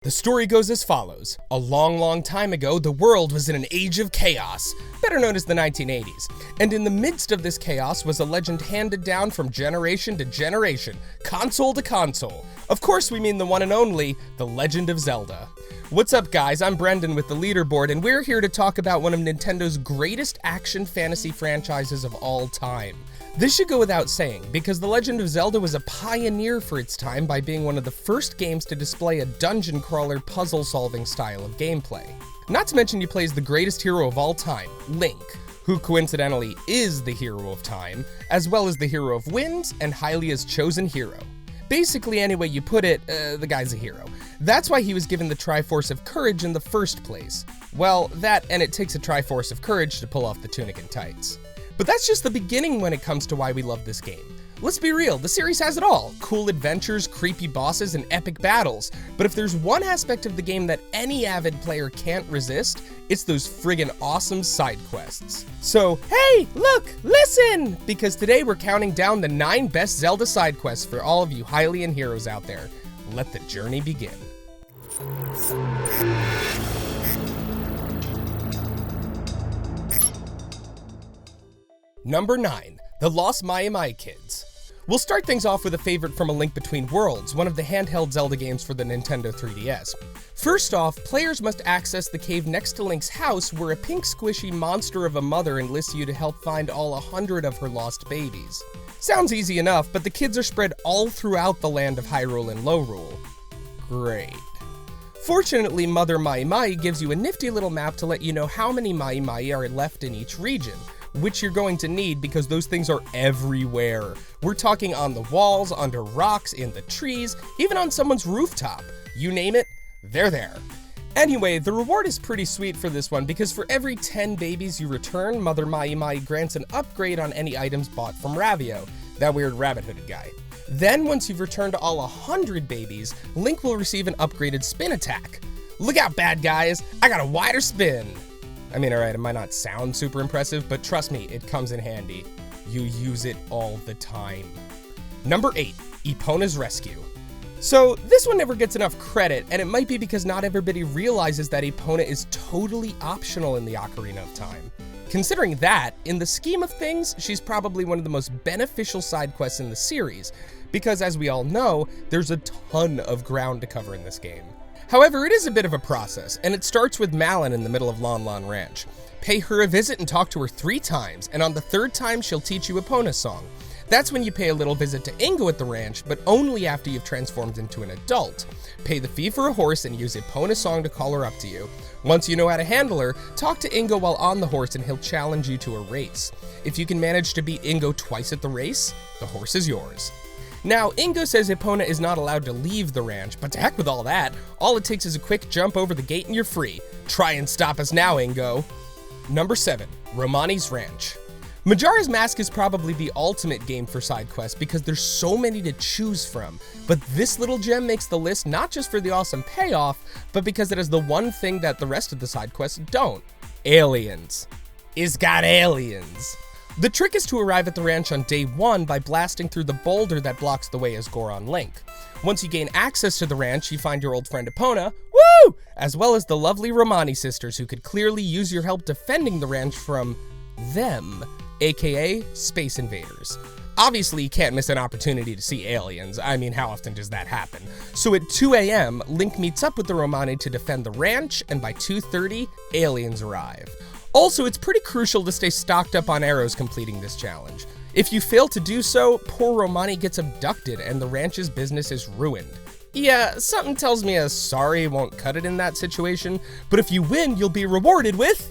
The story goes as follows. A long time ago, the world was in an age of chaos, better known as the 1980s. And in the midst of this chaos was a legend handed down from generation to generation, console to console. Of course, we mean the one and only, The Legend of Zelda. What's up, guys? I'm Brendan with the Leaderboard, and we're here to talk about one of Nintendo's greatest action fantasy franchises of all time. This should go without saying, because The Legend of Zelda was a pioneer for its time by being one of the first games to display a dungeon crawler puzzle-solving style of gameplay. Not to mention you play as the greatest hero of all time, Link, who coincidentally is the hero of time, as well as the hero of winds and Hylia's chosen hero. Basically, any way you put it, the guy's a hero. That's why he was given the TriForce of Courage in the first place. Well, that and it takes a TriForce of Courage to pull off the tunic and tights. But that's just the beginning when it comes to why we love this game. Let's be real, the series has it all. Cool adventures, creepy bosses, and epic battles. But if there's one aspect of the game that any avid player can't resist, it's those friggin' awesome side quests. So, hey, look, listen! Because today we're counting down the 9 best Zelda side quests for all of you Hylian heroes out there. Let the journey begin. Number 9, The Lost Maiamai Kids. We'll start things off with a favorite from A Link Between Worlds, one of the handheld Zelda games for the Nintendo 3DS. First off, players must access the cave next to Link's house where a pink squishy monster of a mother enlists you to help find all 100 of her lost babies. Sounds easy enough, but the kids are spread all throughout the land of Hyrule and Lorule. Great. Fortunately, Mother Maiamai gives you a nifty little map to let you know how many Maiamai are left in each region, which you're going to need because those things are everywhere. We're talking on the walls, under rocks, in the trees, even on someone's rooftop. You name it, they're there. Anyway, the reward is pretty sweet for this one because for every 10 babies you return, Mother Maiamai grants an upgrade on any items bought from Ravio, that weird rabbit-hooded guy. Then, once you've returned all 100 babies, Link will receive an upgraded spin attack. Look out, bad guys, I got a wider spin! I mean, alright, it might not sound super impressive, but trust me, it comes in handy. You use it all the time. Number 8, Epona's Rescue. So, this one never gets enough credit, and it might be because not everybody realizes that Epona is totally optional in the Ocarina of Time. Considering that, in the scheme of things, she's probably one of the most beneficial side quests in the series, because as we all know, there's a ton of ground to cover in this game. However, it is a bit of a process, and it starts with Malon in the middle of Lon Lon Ranch. Pay her a visit and talk to her 3 times, and on the 3rd time she'll teach you Epona's song. That's when you pay a little visit to Ingo at the ranch, but only after you've transformed into an adult. Pay the fee for a horse and use Epona's song to call her up to you. Once you know how to handle her, talk to Ingo while on the horse and he'll challenge you to a race. If you can manage to beat Ingo twice at the race, the horse is yours. Now, Ingo says Epona is not allowed to leave the ranch, but to heck with all that, all it takes is a quick jump over the gate and you're free. Try and stop us now, Ingo. Number 7, Romani's Ranch. Majora's Mask is probably the ultimate game for side quests because there's so many to choose from, but this little gem makes the list not just for the awesome payoff, but because it has the one thing that the rest of the side quests don't. Aliens. It's got aliens. The trick is to arrive at the ranch on day 1 by blasting through the boulder that blocks the way as Goron Link. Once you gain access to the ranch, you find your old friend Epona, woo! As well as the lovely Romani sisters who could clearly use your help defending the ranch from them, aka Space Invaders. Obviously, you can't miss an opportunity to see aliens. I mean, how often does that happen? So at 2 a.m., Link meets up with the Romani to defend the ranch, and by 2:30, aliens arrive. Also, it's pretty crucial to stay stocked up on arrows completing this challenge. If you fail to do so, poor Romani gets abducted and the ranch's business is ruined. Yeah, something tells me a sorry won't cut it in that situation, but if you win, you'll be rewarded with...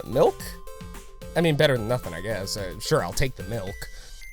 milk? I mean, better than nothing, I guess. Sure, I'll take the milk.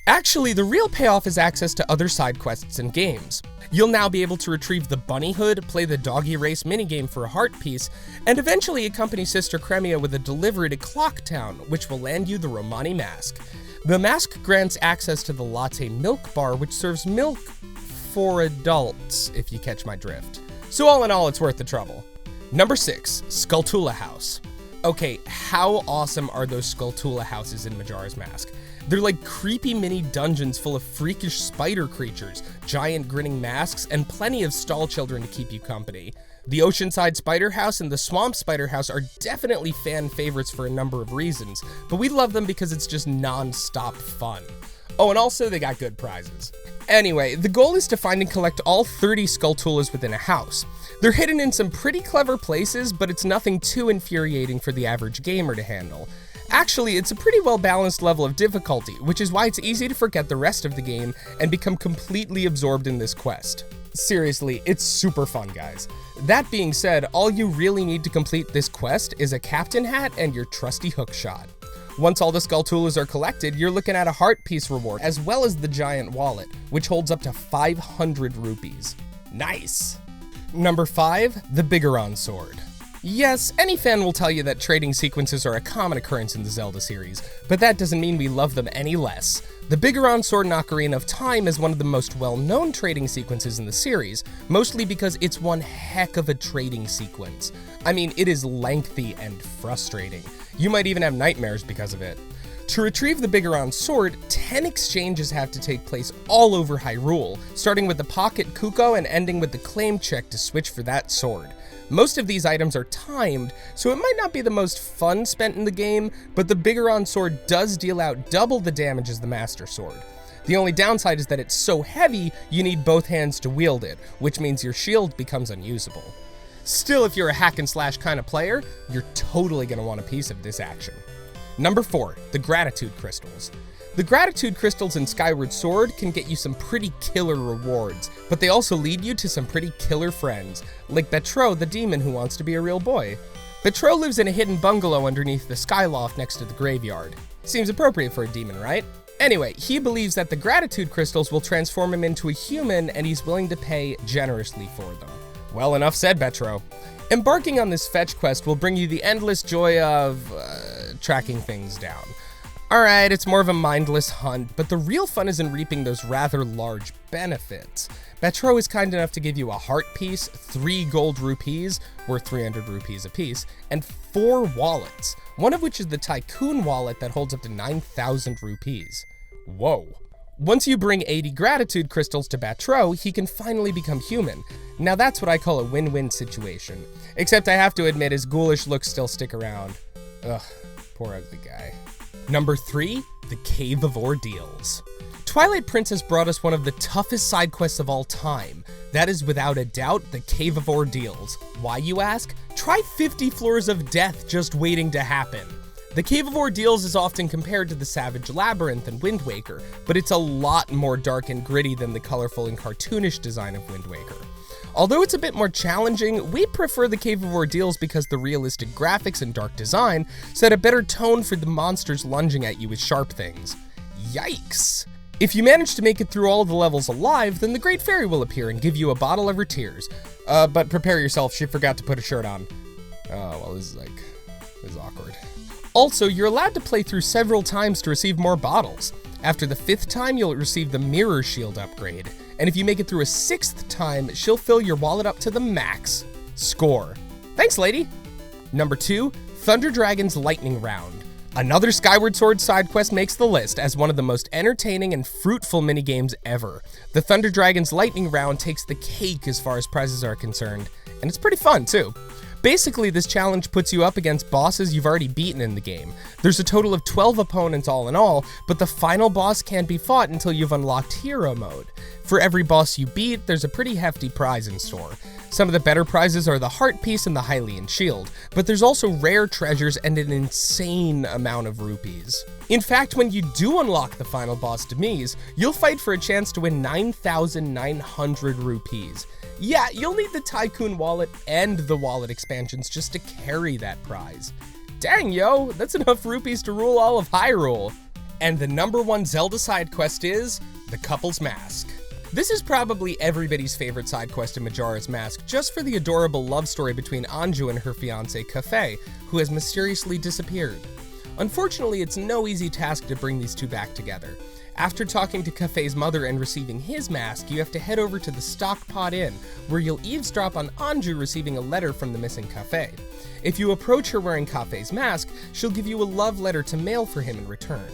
Actually, the real payoff is access to other side quests and games. You'll now be able to retrieve the bunny hood, play the doggy race minigame for a heart piece, and eventually accompany Sister Cremia with a delivery to Clock Town, which will land you the Romani mask. The mask grants access to the latte milk bar, which serves milk for adults, if you catch my drift. So all in all, it's worth the trouble. Number 6, Skulltula House. Okay, how awesome are those Skulltula houses in Majora's Mask? They're like creepy mini dungeons full of freakish spider creatures, giant grinning masks, and plenty of stall children to keep you company. The Oceanside Spider House and the Swamp Spider House are definitely fan favorites for a number of reasons, but we love them because it's just non-stop fun. Oh, and also they got good prizes. Anyway, the goal is to find and collect all 30 Skulltulas within a house. They're hidden in some pretty clever places, but it's nothing too infuriating for the average gamer to handle. Actually, it's a pretty well-balanced level of difficulty, which is why it's easy to forget the rest of the game and become completely absorbed in this quest. Seriously, it's super fun, guys. That being said, all you really need to complete this quest is a captain hat and your trusty hookshot. Once all the Skulltulas are collected, you're looking at a heart piece reward, as well as the giant wallet, which holds up to 500 rupees. Nice! Number 5, the Biggoron Sword. Yes, any fan will tell you that trading sequences are a common occurrence in the Zelda series, but that doesn't mean we love them any less. The Biggoron Sword in Ocarina of Time is one of the most well-known trading sequences in the series, mostly because it's one heck of a trading sequence. I mean, it is lengthy and frustrating. You might even have nightmares because of it. To retrieve the Biggoron Sword, 10 exchanges have to take place all over Hyrule, starting with the Pocket Kuko and ending with the claim check to switch for that sword. Most of these items are timed, so it might not be the most fun spent in the game, but the Biggoron Sword does deal out double the damage as the Master Sword. The only downside is that it's so heavy, you need both hands to wield it, which means your shield becomes unusable. Still, if you're a hack and slash kind of player, you're totally going to want a piece of this action. Number 4, the Gratitude Crystals. The Gratitude Crystals in Skyward Sword can get you some pretty killer rewards, but they also lead you to some pretty killer friends, like Betro the demon who wants to be a real boy. Betro lives in a hidden bungalow underneath the Skyloft next to the graveyard. Seems appropriate for a demon, right? Anyway, he believes that the Gratitude Crystals will transform him into a human, and he's willing to pay generously for them. Well, enough said, Betro. Embarking on this fetch quest will bring you the endless joy of tracking things down. Alright, it's more of a mindless hunt, but the real fun is in reaping those rather large benefits. Betro is kind enough to give you a heart piece, 3 gold rupees, worth 300 rupees apiece, and 4 wallets, one of which is the Tycoon wallet that holds up to 9,000 rupees. Whoa. Once you bring 80 gratitude crystals to Betro, he can finally become human. Now that's what I call a win-win situation. Except I have to admit his ghoulish looks still stick around. Ugh, poor ugly guy. Number 3, the Cave of Ordeals. Twilight Princess brought us one of the toughest side quests of all time. That is without a doubt the Cave of Ordeals. Why, you ask? Try 50 floors of death just waiting to happen. The Cave of Ordeals is often compared to the Savage Labyrinth in Wind Waker, but it's a lot more dark and gritty than the colorful and cartoonish design of Wind Waker. Although it's a bit more challenging, we prefer the Cave of Ordeals because the realistic graphics and dark design set a better tone for the monsters lunging at you with sharp things. Yikes! If you manage to make it through all the levels alive, then the Great Fairy will appear and give you a bottle of her tears. But prepare yourself, she forgot to put a shirt on. Oh, well, this is awkward. Also, you're allowed to play through several times to receive more bottles. After the 5th time, you'll receive the Mirror Shield upgrade. And if you make it through a 6th time, she'll fill your wallet up to the max. Score. Thanks, lady. Number 2, Thunder Dragon's Lightning Round. Another Skyward Sword side quest makes the list as one of the most entertaining and fruitful minigames ever. The Thunder Dragon's Lightning Round takes the cake as far as prizes are concerned, and it's pretty fun too. Basically, this challenge puts you up against bosses you've already beaten in the game. There's a total of 12 opponents all in all, but the final boss can't be fought until you've unlocked Hero Mode. For every boss you beat, there's a pretty hefty prize in store. Some of the better prizes are the Heart Piece and the Hylian Shield, but there's also rare treasures and an insane amount of rupees. In fact, when you do unlock the final boss, Demise, you'll fight for a chance to win 9,900 rupees. Yeah, you'll need the Tycoon wallet and the wallet expansions just to carry that prize. Dang, yo, that's enough rupees to rule all of Hyrule. And the number 1 Zelda side quest is the Couple's Mask. This is probably everybody's favorite side quest in Majora's Mask, just for the adorable love story between Anju and her fiancé Kafei, who has mysteriously disappeared. Unfortunately, it's no easy task to bring these two back together. After talking to Kafei's mother and receiving his mask, you have to head over to the Stockpot Inn, where you'll eavesdrop on Anju receiving a letter from the missing Kafei. If you approach her wearing Kafei's mask, she'll give you a love letter to mail for him in return.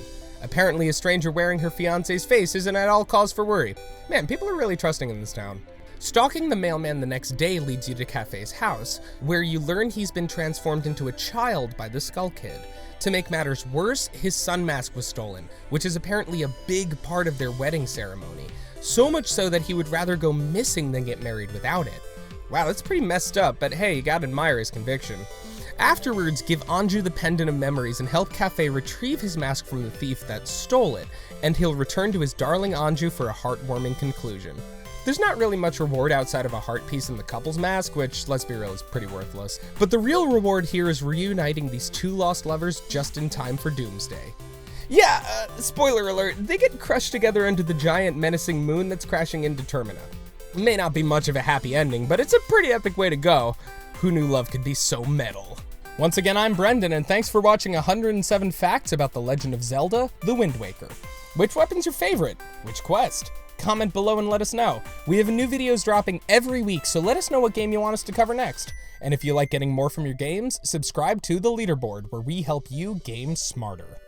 Apparently, a stranger wearing her fiance's face isn't at all cause for worry. Man, people are really trusting in this town. Stalking the mailman the next day leads you to Cafe's house, where you learn he's been transformed into a child by the Skull Kid. To make matters worse, his sun mask was stolen, which is apparently a big part of their wedding ceremony. So much so that he would rather go missing than get married without it. Wow, that's pretty messed up, but hey, you gotta admire his conviction. Afterwards, give Anju the Pendant of Memories and help Cafe retrieve his mask from the thief that stole it, and he'll return to his darling Anju for a heartwarming conclusion. There's not really much reward outside of a heart piece in the couple's mask, which, let's be real, is pretty worthless. But the real reward here is reuniting these two lost lovers just in time for Doomsday. Yeah, spoiler alert, they get crushed together under the giant menacing moon that's crashing into Termina. May not be much of a happy ending, but it's a pretty epic way to go. Who knew love could be so metal? Once again, I'm Brendan, and thanks for watching 107 facts about The Legend of Zelda, The Wind Waker. Which weapon's your favorite? Which quest? Comment below and let us know. We have new videos dropping every week, so let us know what game you want us to cover next. And if you like getting more from your games, subscribe to the Leaderboard, where we help you game smarter.